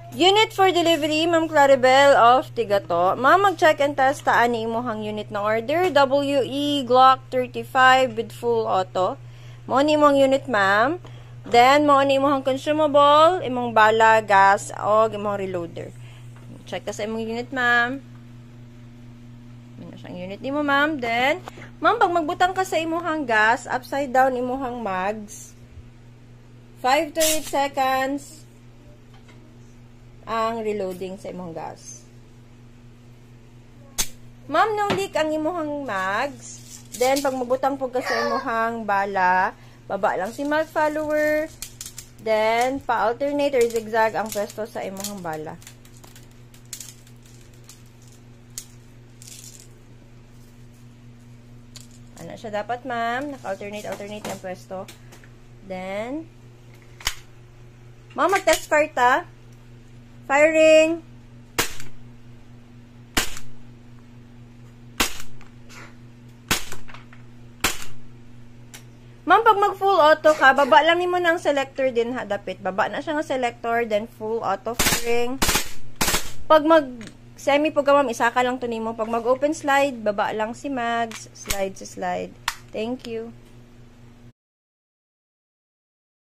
Unit for delivery, Ma'am Claribel of Tigato. Ma'am, mag-check and test taan ni imuhang unit na order. WE Glock 35 with full auto. Mo ni imong unit, ma'am. Then, mo ni imong consumable, imong bala, gas, o imong reloader. Check ka sa imong unit, ma'am. Ano siyang unit ni mo, ma'am. Then, ma'am, pag magbutang ka sa imong gas, upside down imong mags. 5 to 8 seconds ang reloading sa imong gas. Ma'am, nung leak ang imong mags, then, pag magbutang po ka sa imong bala, baba lang si mag follower, then, pa-alternate or zigzag ang pwesto sa imong bala. Ano siya dapat, ma'am? Naka-alternate ang pwesto. Then, ma'am, mag-test fire ta. Firing. Ma'am, pag mag-full auto ka, baba lang nimo ng selector din ha, dapit. Baba na siya ng selector, then full auto firing. Pag mag-semi po ka, ma'am, isa ka lang to nimo. Pag mag-open slide, baba lang si mags, slide. Thank you.